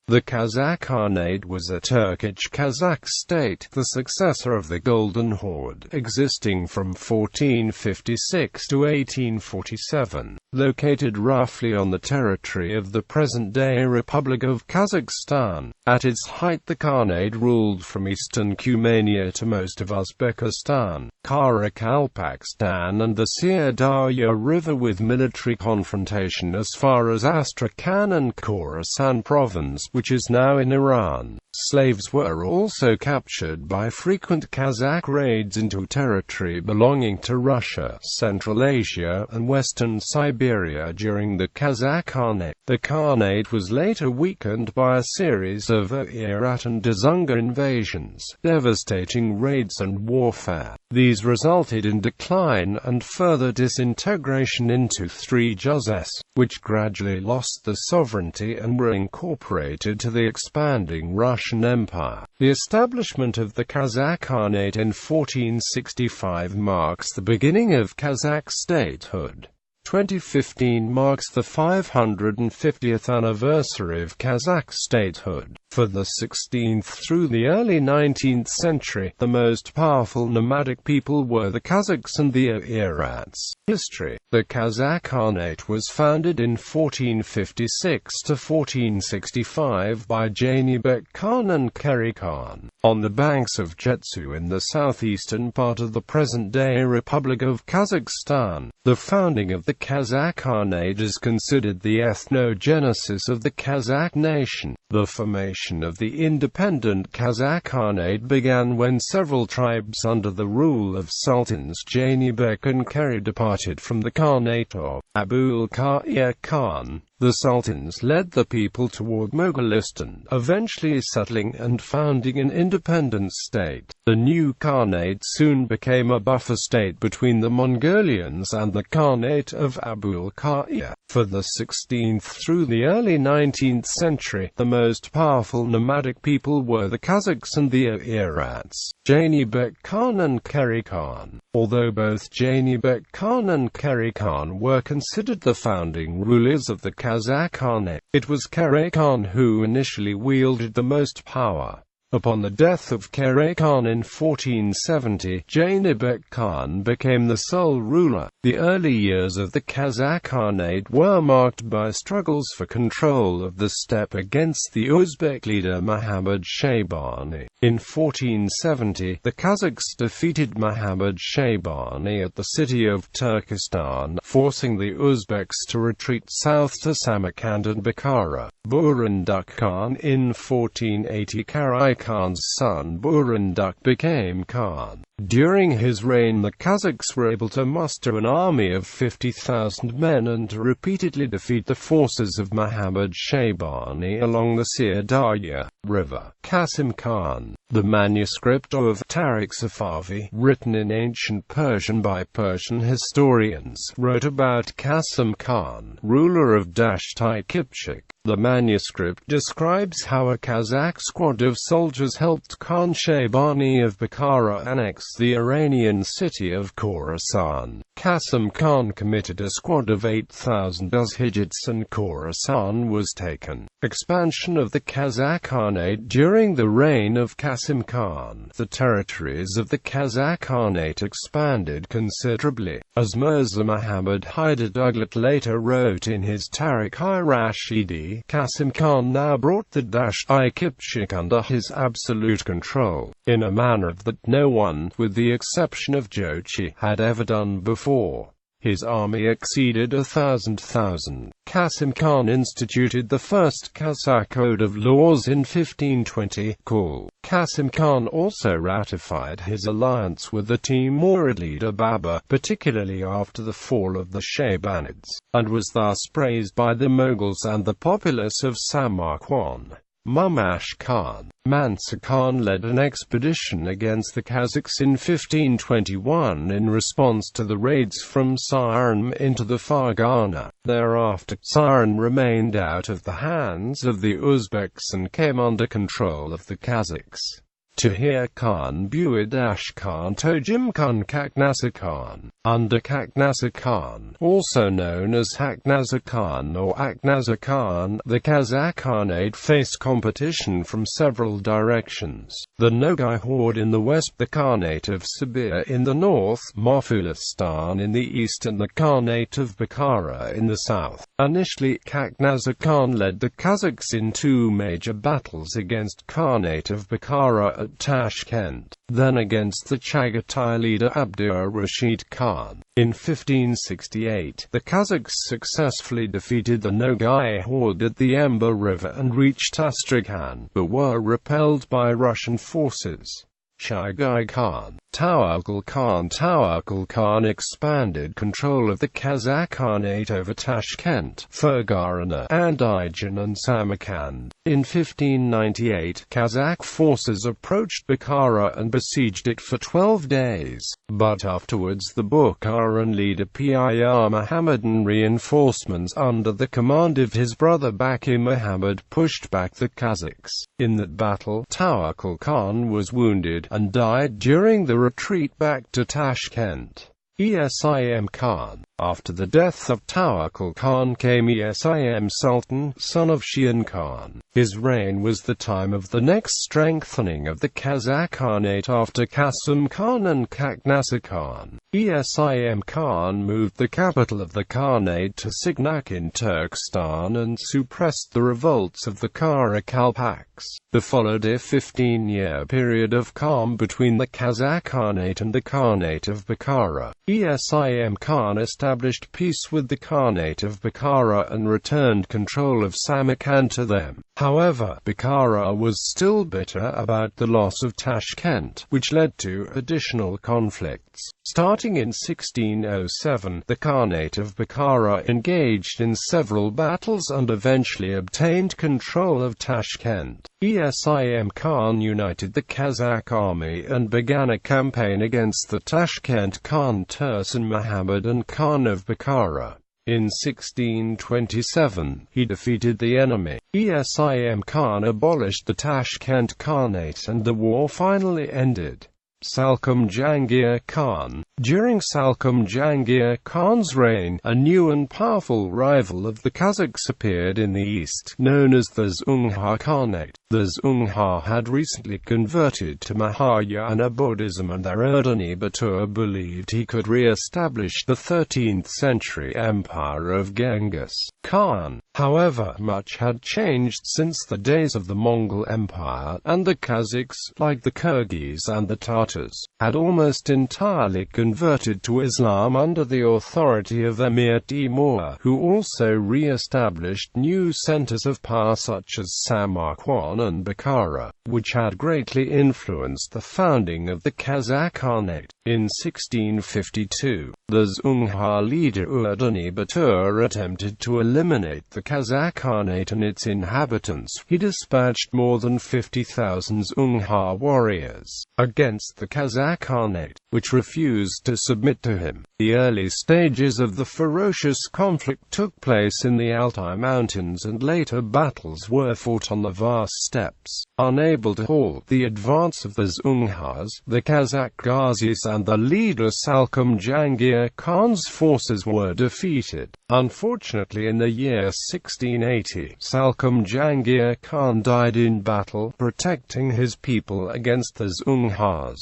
The Kazakh Khanate was a Turkic Kazakh state, the successor of the Golden Horde, existing from 1456 to 1847, located roughly on the territory of the present-day Republic of Kazakhstan. At its height, the Khanate ruled from eastern Cumania to most of Uzbekistan, Karakalpakstan and the Syr Darya River, with military confrontation as far as Astrakhan and Khorasan Province, which is now in Iran. Slaves were also captured by frequent Kazakh raids into territory belonging to Russia, Central Asia, and Western Siberia during the Kazakh Khanate. The Khanate was later weakened by a series of Oirat and Dzungar invasions, devastating raids and warfare. These resulted in decline and further disintegration into three Juzes, which gradually lost their sovereignty and were incorporated to the expanding Russian Empire. The establishment of the Kazakh Khanate in 1465 marks the beginning of Kazakh statehood. 2015 marks the 550th anniversary of Kazakh statehood. For the 16th through the early 19th century, the most powerful nomadic people were the Kazakhs and the Oirats. History. The Kazakh Khanate was founded in 1456 to 1465 by Janibek Khan and Keri Khan, on the banks of Jetsu in the southeastern part of the present-day Republic of Kazakhstan. The founding of the Kazakh Khanate is considered the ethnogenesis of the Kazakh nation. The formation of the independent Kazakh Khanate began when several tribes under the rule of Sultans Janibek and Keri departed from the Khanate of Abul Khan. The Sultans led the people toward Mogolistan, eventually settling and founding an independent state. The new Khanate soon became a buffer state between the Mongolians and the Khanate of Abul Khan. For the 16th through the early 19th century, the most powerful nomadic people were the Kazakhs and the Oirats. Janibek Khan and Keri Khan. Although both Janibek Khan and Keri Khan were considered the founding rulers of the Kazakh Khanate, it was Keri Khan who initially wielded the most power. Upon the death of Keri Khan in 1470, Janibek Khan became the sole ruler. The early years of the Kazakh Khanate were marked by struggles for control of the steppe against the Uzbek leader Muhammad Shaybani. In 1470, the Kazakhs defeated Muhammad Shaybani at the city of Turkestan, forcing the Uzbeks to retreat south to Samarkand and Bukhara. Burunduk Khan. In 1480, Karay Khan's son Burunduk became Khan. During his reign, the Kazakhs were able to muster an army of 50,000 men and to repeatedly defeat the forces of Muhammad Shaybani along the Syr Darya River. Qasim Khan. The manuscript of Tariq Safavi, written in ancient Persian by Persian historians, wrote about Qasim Khan, ruler of Dashti Kipchak. The manuscript describes how a Kazakh squad of soldiers helped Khan Shaybani of Bukhara annex the Iranian city of Khorasan. Qasim Khan committed a squad of 8,000 Uzhijits and Khorasan was taken. Expansion of the Kazakh Khanate. During the reign of Qasim Khan, the territories of the Kazakh Khanate expanded considerably. As Mirza Muhammad Hyder Duglat later wrote in his Tarikh-i-Rashidi, Qasim Khan now brought the Dashti Kipchak under his absolute control, in a manner that no one, with the exception of Jochi, had ever done before. His army exceeded 1,000. Qasim Khan instituted the first Kazakh Code of Laws in 1520, called. Qasim Khan also ratified his alliance with the Timurid leader Babur, particularly after the fall of the Shaybanids, and was thus praised by the Mughals and the populace of Samarkand. Mamash Khan. Mansa Khan led an expedition against the Kazakhs in 1521 in response to the raids from Syr into the Fargana. Thereafter, Syr remained out of the hands of the Uzbeks and came under control of the Kazakhs. Tahir Khan, Buadash Khan, Tojim Khan, Kaknasa Khan. Under Khakhnaza Khan, also known as Khakhnaza Khan or Aknaza Khan, the Kazakh Khanate faced competition from several directions. The Nogai Horde in the west, the Khanate of Siberia in the north, Mofulistan in the east and the Khanate of Bukhara in the south. Initially, Khakhnaza Khan led the Kazakhs in two major battles against Khanate of Bukhara at Tashkent, then against the Chagatai leader Abdur Rashid Khan. In 1568, the Kazakhs successfully defeated the Nogai Horde at the Emba River and reached Astrakhan, but were repelled by Russian forces. Shigai Khan, Tawakkul Khan expanded control of the Kazakh Khanate over Tashkent, Fergana, Andijan and Samarkand. In 1598, Kazakh forces approached Bukhara and besieged it for 12 days, but afterwards the Bukharan leader Pir Muhammadan reinforcements under the command of his brother Bakir Muhammad pushed back the Kazakhs. In that battle, Tawakkul Khan was wounded and died during the retreat back to Tashkent. Esim Khan. After the death of Tawakkul Khan came Esim Sultan, son of Shian Khan. His reign was the time of the next strengthening of the Kazakh Khanate after Qasim Khan and Khakhnaza Khan. Esim Khan moved the capital of the Khanate to Signak in Turkestan and suppressed the revolts of the Karakalpakstan. There followed a 15-year period of calm between the Kazakh Khanate and the Khanate of Bukhara. Esim Khan established peace with the Khanate of Bukhara and returned control of Samarkand to them. However, Bukhara was still bitter about the loss of Tashkent, which led to additional conflicts. Starting in 1607, the Khanate of Bukhara engaged in several battles and eventually obtained control of Tashkent. Esim Khan united the Kazakh army and began a campaign against the Tashkent Khan Tursun Muhammadan Khan of Bukhara. In 1627, he defeated the enemy. Esim Khan abolished the Tashkent Khanate and the war finally ended. Salkam Jahangir Khan. During Salkam Jahangir Khan's reign, a new and powerful rival of the Kazakhs appeared in the east, known as the Dzungar Khanate. The Dzungar had recently converted to Mahayana Buddhism, and their Erdeni Batur believed he could re-establish the 13th-century empire of Genghis Khan. However, much had changed since the days of the Mongol Empire, and the Kazakhs, like the Kyrgyz and the Tatars, had almost entirely converted to Islam under the authority of Emir Timur, who also re-established new centers of power such as Samarkand and Bukhara, which had greatly influenced the founding of the Kazakh Khanate. In 1652, the Dzungar leader Erdeni Batur attempted to eliminate the Kazakh Khanate and its inhabitants. He dispatched more than 50,000 Dzungar warriors against the Kazakh Khanate, which refused to submit to him. The early stages of the ferocious conflict took place in the Altai Mountains, and later battles were fought on the vast steppes. Unable to halt the advance of the Dzungars, the Kazakh Ghazis and the leader Salkam Jahangir Khan's forces were defeated. Unfortunately, in the year 1680, Salkam Jahangir Khan died in battle, protecting his people against the Dzungars.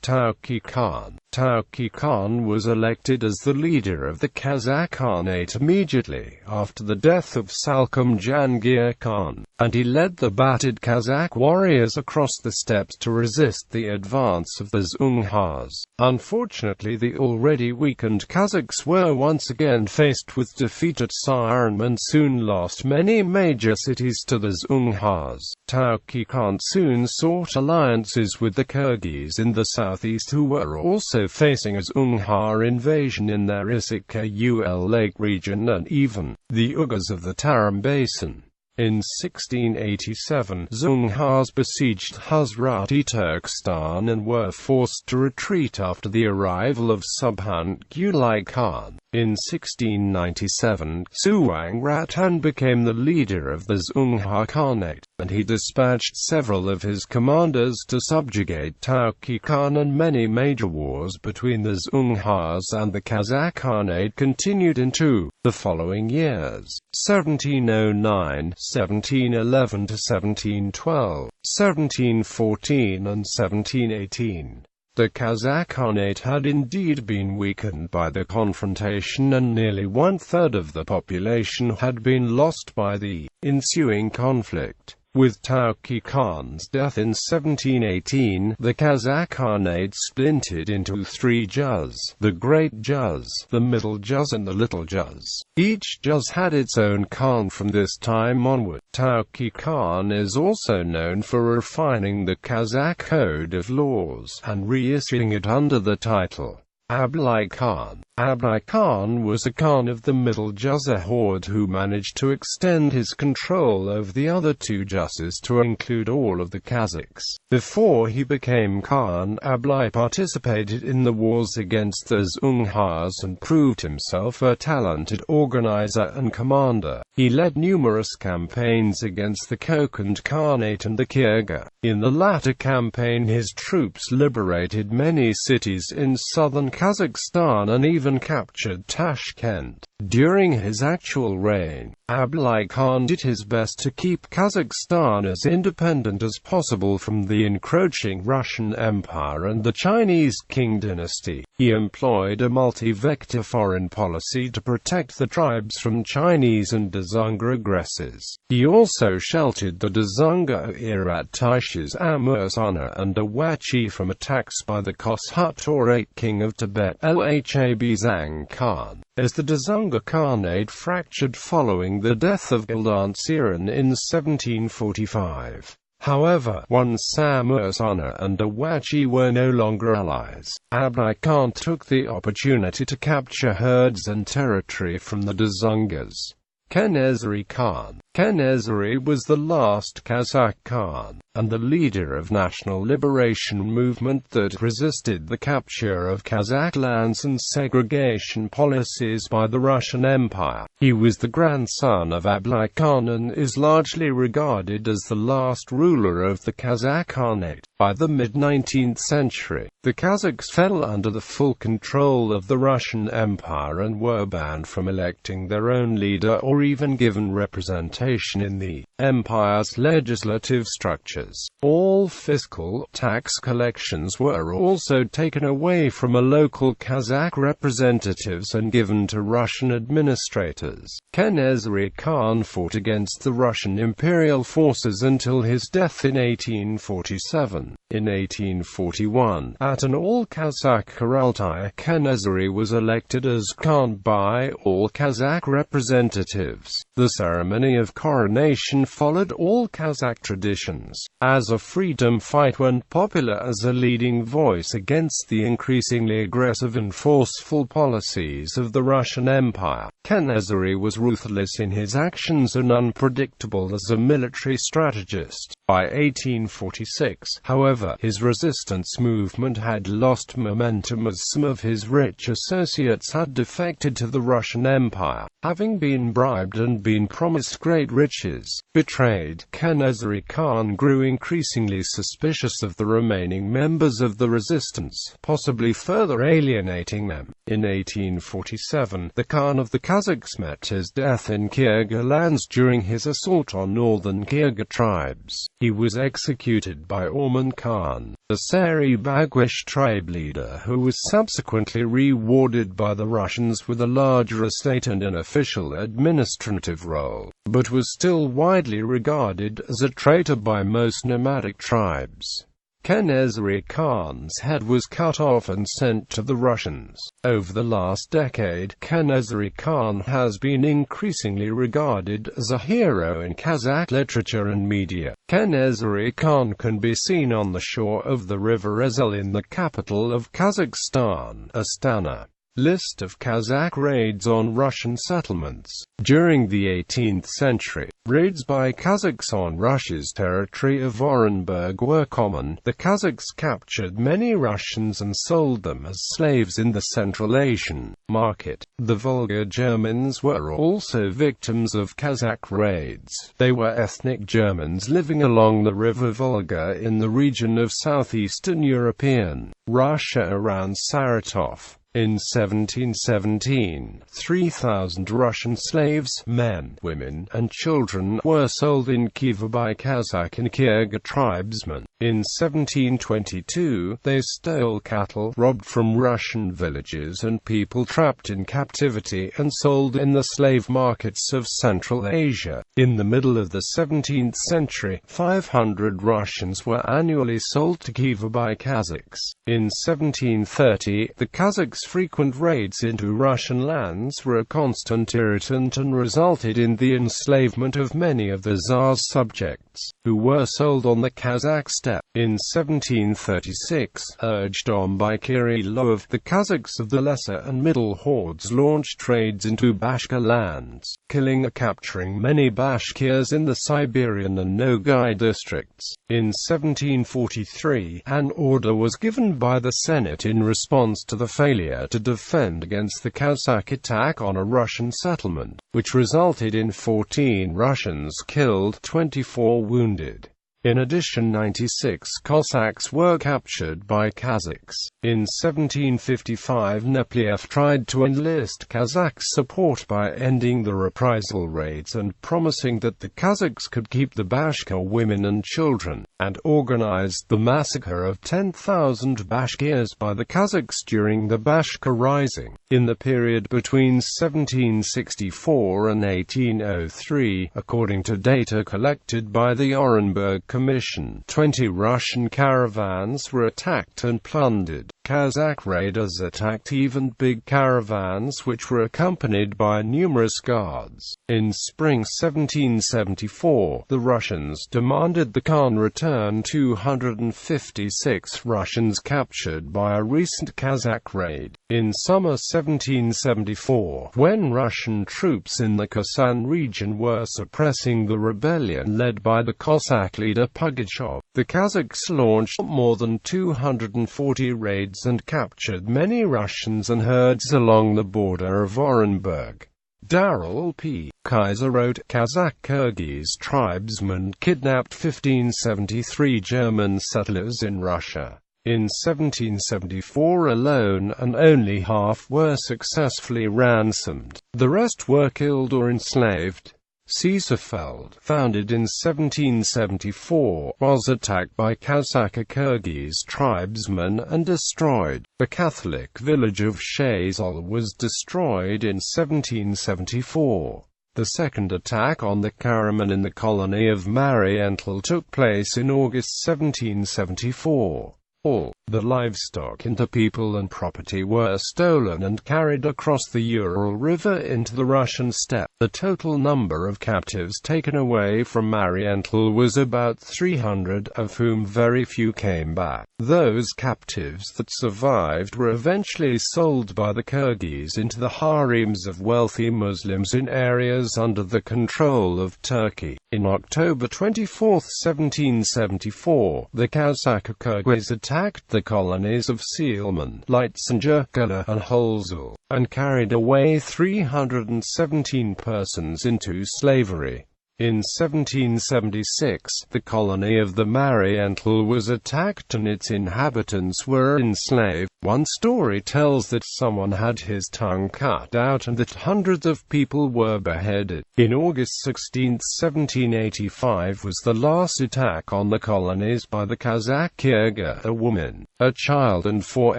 Turkic Khan. Turkic Khan was elected as the leader of the Kazakh Khanate immediately after the death of Salkam Jahangir Khan, and he led the battered Kazakh warriors across the steppes to resist the advance of the Dzungars. Unfortunately, the already weakened Kazakhs were once again faced with defeat at Syr and soon lost many major cities to the Dzungars. Turkic Khan soon sought alliances with the Kyrgyz in the southeast, who were also facing a Dzungar invasion in their Issyk-Ul Lake region, and even the Uyghurs of the Tarim Basin. In 1687, Dzungars besieged Hazrati Turkestan and were forced to retreat after the arrival of Subhan Qulai Khan. In 1697, Suang Ratan became the leader of the Dzungar Khanate, and he dispatched several of his commanders to subjugate Turkic Khan, and many major wars between the Dzungars and the Kazakh Khanate continued into the following years: 1709, 1711 to 1712, 1714 and 1718. The Kazakh Khanate had indeed been weakened by the confrontation, and nearly one-third of the population had been lost by the ensuing conflict. With Turkic Khan's death in 1718, the Kazakh Khanate splintered into three juz: the Great Juz, the Middle Juz and the Little Juz. Each juz had its own Khan from this time onward. Turkic Khan is also known for refining the Kazakh code of laws, and reissuing it under the title Abolition Khan. Abolition Khan was a Khan of the Middle Juz horde who managed to extend his control over the other two Juzes to include all of the Kazakhs. Before he became Khan, Abolition participated in the wars against the Dzungars and proved himself a talented organizer and commander. He led numerous campaigns against the Kokand Khanate and the Kyrgyz. In the latter campaign, his troops liberated many cities in southern Kazakhstan and even captured Tashkent. During his actual reign, Abolition Khan did his best to keep Kazakhstan as independent as possible from the encroaching Russian Empire and the Chinese Qing dynasty. He employed a multi-vector foreign policy to protect the tribes from Chinese and Dzungar aggressors. He also sheltered the Dzungar Oirat Tishas Amursana and Awachi from attacks by the Koshut King of Tibet Lhab Khan. As the Dzungar Khanate fractured following the death of Golden Horde in 1745. However, once Amursana and Awachi were no longer allies, Abolition Khan took the opportunity to capture herds and territory from the Dzungars. Khanate Khan. Khanate was the last Kazakh Khan, and the leader of national liberation movement that resisted the capture of Kazakh lands and segregation policies by the Russian Empire. He was the grandson of Abolition Khan and is largely regarded as the last ruler of the Kazakh Khanate. By the mid-19th century, the Kazakhs fell under the full control of the Russian Empire and were banned from electing their own leader or even given representation in the empire's legislative structures. All fiscal tax collections were also taken away from local Kazakh representatives and given to Russian administrators. Khanate Khan fought against the Russian imperial forces until his death in 1847. In 1841, at an all-Kazakh Kurultai, Khanate was elected as Khan by all Kazakh representatives. The ceremony of coronation followed all Kazakh traditions. As a freedom fighter went popular as a leading voice against the increasingly aggressive and forceful policies of the Russian Empire. Khanate was ruthless in his actions and unpredictable as a military strategist. By 1846, however, his resistance movement had lost momentum as some of his rich associates had defected to the Russian Empire, having been bribed and been promised great riches. Betrayed, Khanate Khan grew increasingly suspicious of the remaining members of the resistance, possibly further alienating them. In 1847, the Khan of the Kazakhs met his death in Kyrgyz lands during his assault on northern Kyrgyz tribes. He was executed by Orman Khan, the Sari Bagwish tribe leader who was subsequently rewarded by the Russians with a larger estate and an official administrative role, but was still widely regarded as a traitor by most nomadic tribes. Khanate Khan's head was cut off and sent to the Russians. Over the last decade, Khanate Khan has been increasingly regarded as a hero in Kazakh literature and media. Khanate Khan can be seen on the shore of the river Ezel in the capital of Kazakhstan, Astana. List of Kazakh raids on Russian settlements. During the 18th century, raids by Kazakhs on Russia's territory of Orenburg were common. The Kazakhs captured many Russians and sold them as slaves in the Central Asian market. The Volga Germans were also victims of Kazakh raids. They were ethnic Germans living along the river Volga in the region of southeastern European Russia around Saratov. In 1717, 3,000 Russian slaves, men, women, and children, were sold in Khiva by Kazakh and Kyrgyz tribesmen. In 1722, they stole cattle, robbed from Russian villages and people trapped in captivity, and sold in the slave markets of Central Asia. In the middle of the 17th century, 500 Russians were annually sold to Khiva by Kazakhs. In 1730, the Kazakhs' frequent raids into Russian lands were a constant irritant and resulted in the enslavement of many of the Tsar's subjects, who were sold on the Kazakh steppe. In 1736, urged on by Kirillov, the Kazakhs of the Lesser and Middle Hordes launched raids into Bashkir lands, killing or capturing many Bashkirs in the Siberian and Nogai districts. In 1743, an order was given by the Senate in response to the failure to defend against the Kazakh attack on a Russian settlement, which resulted in 14 Russians killed, 24 wounded. In addition, 96 Cossacks were captured by Kazakhs. In 1755, Nepliev tried to enlist Kazakh support by ending the reprisal raids and promising that the Kazakhs could keep the Bashkir women and children, and organized the massacre of 10,000 Bashkirs by the Kazakhs during the Bashkir Rising. In the period between 1764 and 1803, according to data collected by the Orenburg Commission, 20 Russian caravans were attacked and plundered. Kazakh raiders attacked even big caravans which were accompanied by numerous guards. In spring 1774, the Russians demanded the Khan return 256 Russians captured by a recent Kazakh raid. In summer 1774, when Russian troops in the Khorasan region were suppressing the rebellion led by the Cossack leader Pugachev, the Kazakhs launched more than 240 raids and captured many Russians and herds along the border of Orenburg. Darrell P. Kaiser wrote, Kazakh-Kyrgyz tribesmen kidnapped 1573 German settlers in Russia. In 1774 alone, and only half were successfully ransomed. The rest were killed or enslaved. Siersfeld, founded in 1774, was attacked by Kazakh-Kyrgyz tribesmen and destroyed. The Catholic village of Shazal was destroyed in 1774. The second attack on the Karaman in the colony of Mariental took place in August 1774. All the livestock and the people and property were stolen and carried across the Ural River into the Russian steppe. The total number of captives taken away from Mariental was about 300, of whom very few came back. Those captives that survived were eventually sold by the Kyrgyz into the harems of wealthy Muslims in areas under the control of Turkey. In October 24, 1774, the Kazakh-Kyrgyz attacked the colonies of Seelman, Leitzinger, Gala, and Holzul, and carried away 317 persons into slavery. In 1776, the colony of the Mariental was attacked and its inhabitants were enslaved. One story tells that someone had his tongue cut out and that hundreds of people were beheaded. In August 16, 1785 was the last attack on the colonies by the Kazakh-Kyrgyz. A woman, a child and 4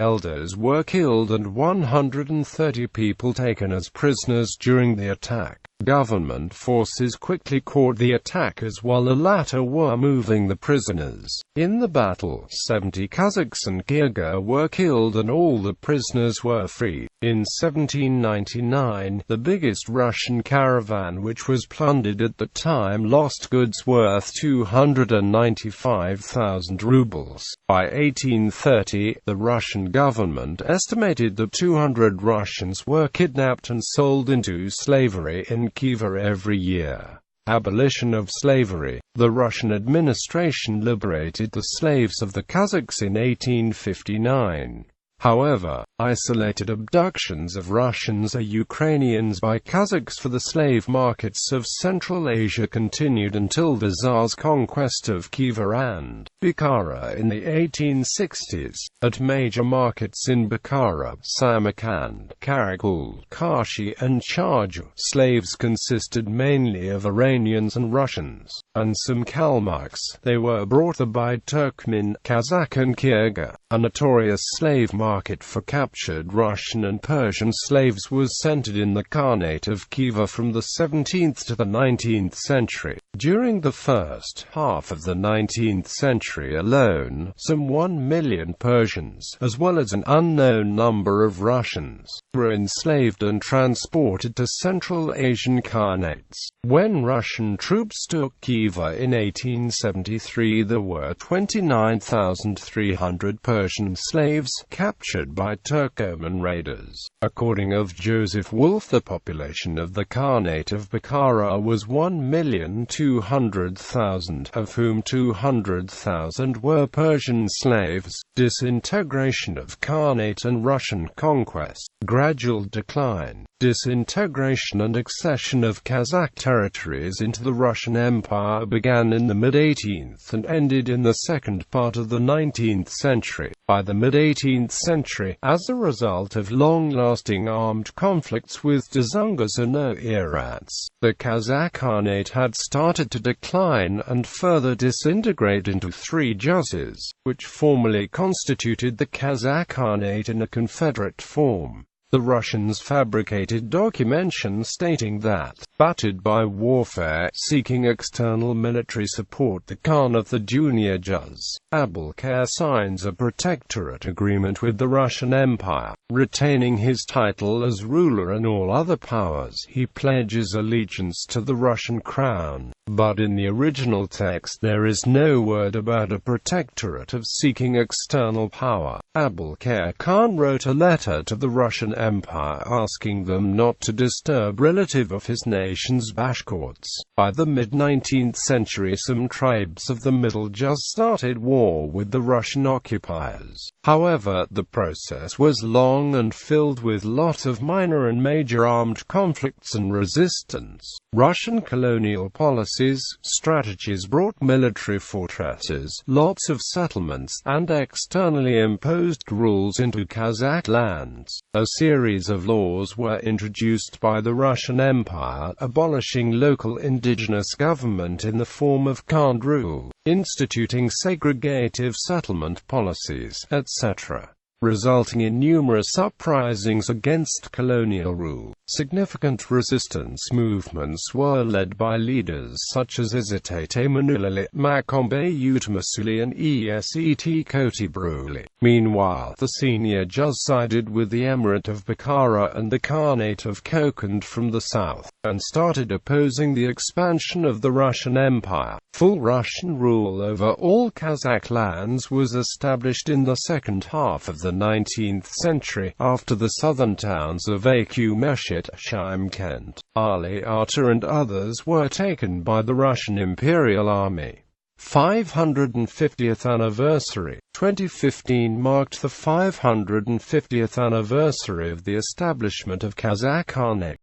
elders were killed and 130 people taken as prisoners during the attack. Government forces quickly caught the attackers while the latter were moving the prisoners. In the battle, 70 Kazakhs and Kyrgyz were killed and all the prisoners were freed. In 1799, the biggest Russian caravan which was plundered at the time lost goods worth 295,000 rubles. By 1830, the Russian government estimated that 200 Russians were kidnapped and sold into slavery in Khiva every year. Abolition of slavery. The Russian administration liberated the slaves of the Kazakhs in 1859. However, isolated abductions of Russians or Ukrainians by Kazakhs for the slave markets of Central Asia continued until the Tsar's conquest of Khiva and Bukhara in the 1860s. At major markets in Bukhara, Samarkand, Karakul, Kashi and Charju, slaves consisted mainly of Iranians and Russians, and some Kalmucks. They were brought there by Turkmen, Kazakh and Kyrgyz. A notorious slave market for captured Russian and Persian slaves was centered in the Khanate of Khiva from the 17th to the 19th century. During the first half of the 19th century alone, some 1 million Persians, as well as an unknown number of Russians, were enslaved and transported to Central Asian Khanates. When Russian troops took Khiva in 1873, there were 29,300 Persian slaves captured by Turkoman raiders. According to Joseph Wolff, the population of the Khanate of Bukhara was 1,200,000, of whom 200,000 were Persian slaves. Disintegration of Khanate and Russian conquest. Gradual decline, disintegration and accession of Kazakh territories into the Russian Empire began in the mid-18th and ended in the second part of the 19th century. By the mid-18th century, as a result of long-lasting armed conflicts with Dzungars and Oirats, the Kazakh Khanate had started to decline and further disintegrate into 3 juzes, which formally constituted the Kazakh Khanate in a confederate form. The Russians fabricated documentation stating that, battered by warfare, seeking external military support, the Khan of the junior juz, Abulkar, signs a protectorate agreement with the Russian Empire. Retaining his title as ruler and all other powers, he pledges allegiance to the Russian crown. But in the original text there is no word about a protectorate of seeking external power. Abulkar Khan wrote a letter to the Russian Empire asking them not to disturb relative of his nation's Bashkorts. By the mid-19th century, some tribes of the Middle Juz started war with the Russian occupiers. However, the process was long and filled with lots of minor and major armed conflicts and resistance. Russian colonial policies, strategies brought military fortresses, lots of settlements, and externally imposed rules into Kazakh lands. A series of laws were introduced by the Russian Empire, abolishing local indigenous government in the form of Khan rule, instituting segregative settlement policies, etc., resulting in numerous uprisings against colonial rule. Significant resistance movements were led by leaders such as Izitate Manulilit Makombe Utmasuli and Eset Koti Bruli. Meanwhile, the senior juz sided with the Emirate of Bukhara and the Khanate of Kokand from the south, and started opposing the expansion of the Russian Empire. Full Russian rule over all Kazakh lands was established in the second half of the 19th century, after the southern towns of Aku Meshit, Shymkent, Ali-Ata and others were taken by the Russian Imperial Army. 550th anniversary. 2015 marked the 550th anniversary of the establishment of Kazakh Khanate.